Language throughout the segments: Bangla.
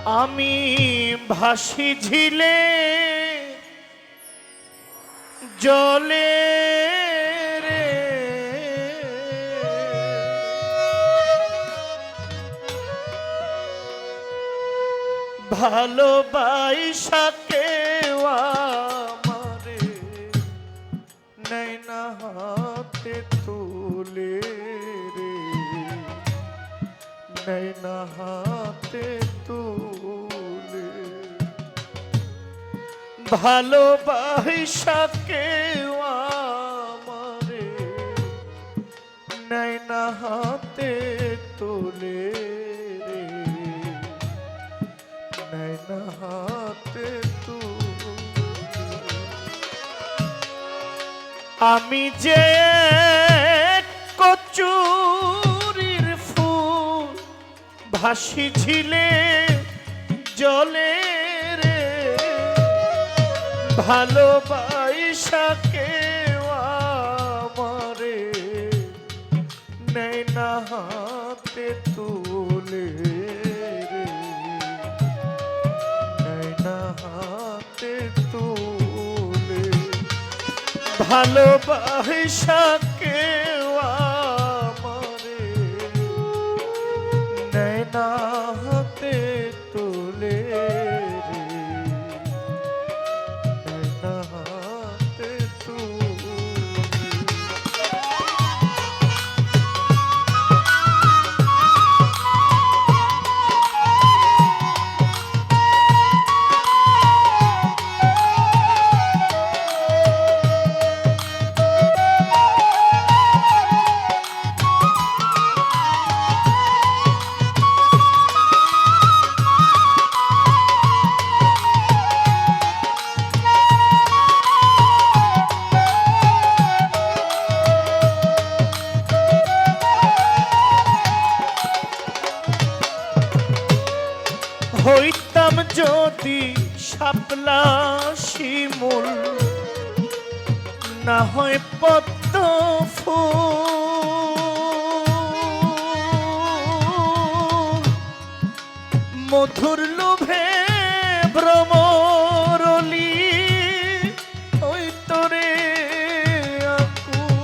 আমি ভাসি ঝিলে জলে রে, ভালোবাসা কেউ আমারে নেই না হাতে তুলে রে, নেই না হাতে তুলে। ভালোবাসা কেউ আমারে নেই না হাতে তুলে রে, নেই না হাতে তুলে। আমি যে কচুরির ফুল ভাসি ঝিলে জলে রে, ভালোবাসা কেউ আমারে নেই না হাতে তুলে রে, নেই না হাতে তুলে। ভালোবাসা কেউ আমারে নেই না হাতে তুলে রে, নেই না হাতে তুলে। হইতাম যদি শাপলা শিমুল, না হয় পদ্ম ফুল, মধুর লোভে ভ্রমরলি হইতো রে আকুল।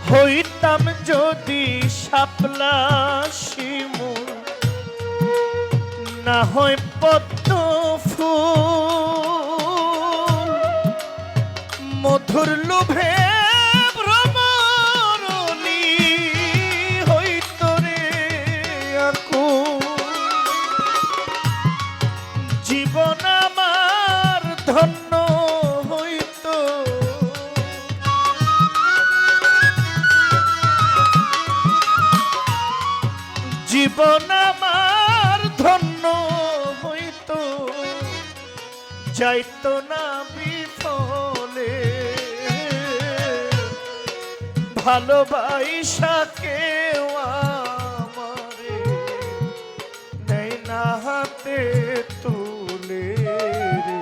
হইতাম যদি শাপলা শিমুল, না হয় পদ্ম ফুল, মধুর লোভে ভ্রমরলি হইতো রে আকুল। জীবন আমার ধন্য হইতো, জীবন আমার ধন্য হইতো, যাইতো না বিফলে। ভালোবাসা কেউ আমারে নেই না হাতে তুলে রে,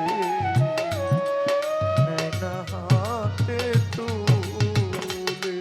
নেই না হাতে তুলে।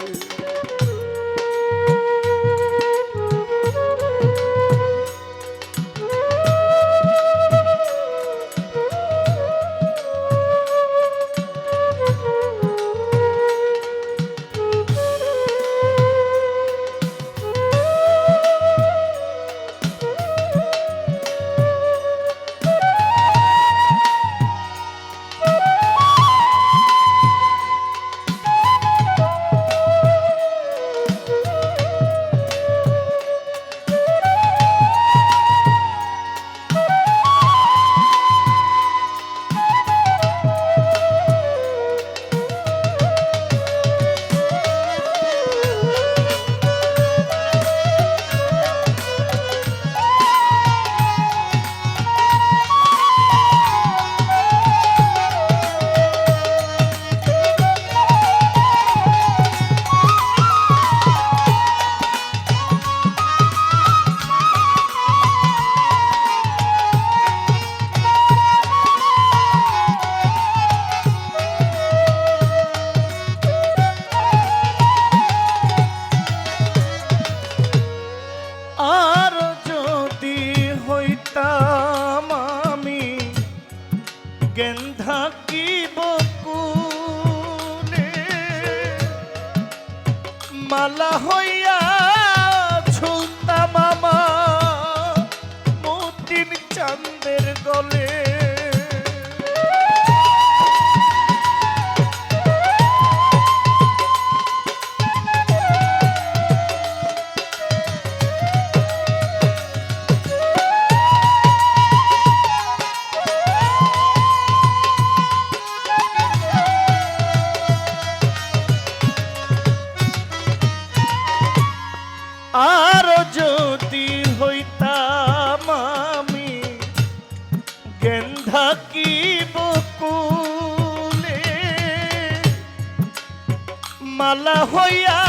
মালা হইয়া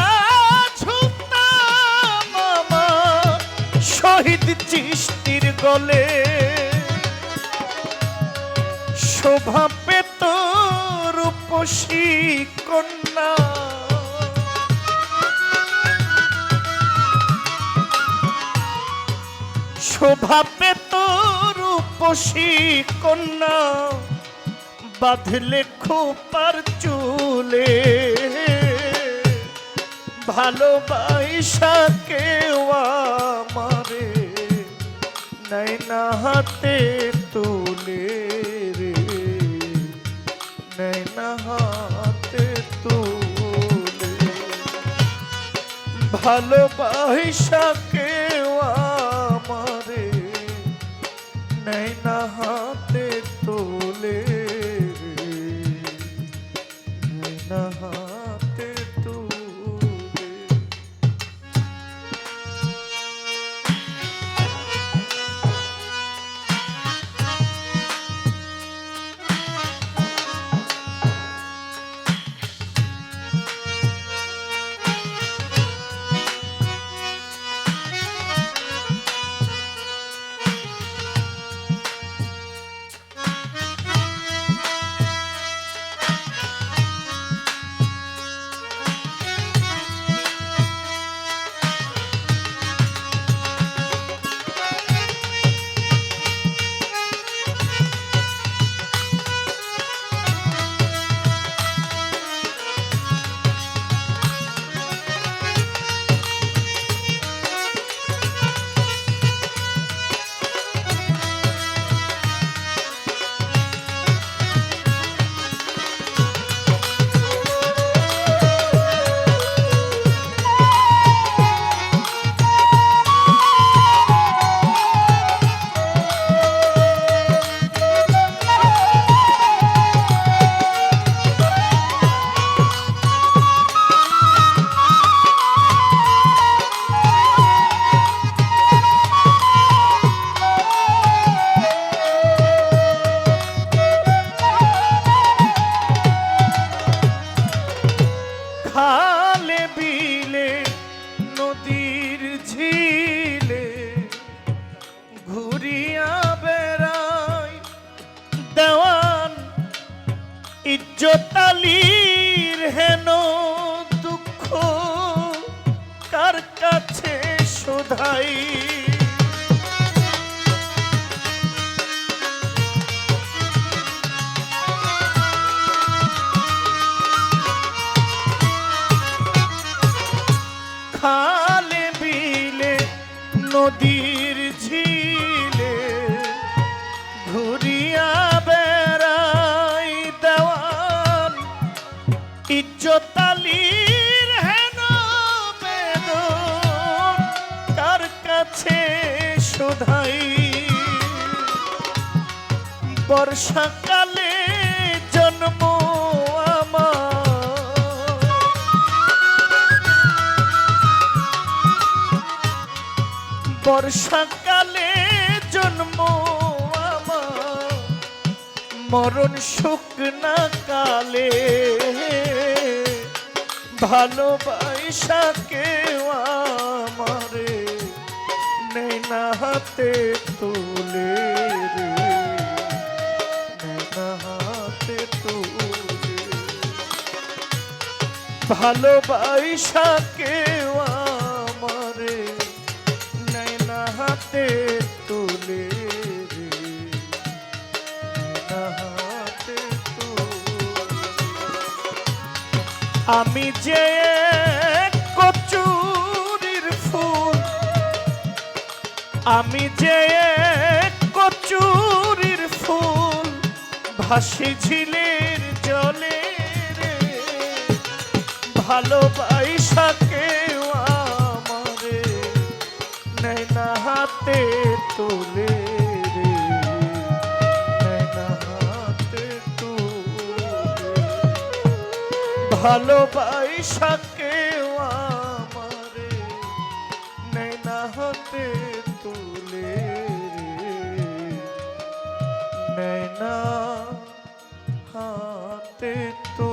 ঝুলতাম আমার শহীদ চিশতির গলে, শোভা পেত রূপসী কন্যা, শোভা পেত রূপসী কন্যা, বাঁধলে খোপার চুলে, ভালোবাসা কেউ আমারে নেয় না হাতে তুলে রে, নেয় না হাতে তুলে, ভালোবাসা কেউ আমারে নেয় না হাতে তুলে রে, নেয় না হাতে তুলে। খালে বিলে নদীর ঝিলে ঘুরিয়া বেড়াই দেওয়ান ইজ্জতালির হেন দুঃখ কার কাছে শোধাই, খালে বিলে নদীর ঝিলে ঘুরিয়া বেড়াই দেওয়ান ইজ্জতালির হেন বেদন কার কাছে শোধাই, বর্ষাকালে জন্ম বর্ষাকালে জন্ম আমার, মরণ শুকনা কালে, ভালোবাসা কেউ আমারে নেয় না হাতে তুলে রে, নেয় না হাতে তুলে, ভালোবাসা কেউ আমারে হাতে তুলে রে, হাতে তুলে। আমি যে কচুরির ফুল, আমি যে কচুরির ফুল, ভাসি ঝিলের জলে রে, ভালোবাসা কেউ আমারে নেয় না হাতে তুলে রে, নেয় না হাতে তুলে, ভালোবাসা কেউ আমারে নেয় না হাতে তুলে রে, নেয় না হাতে তুলে।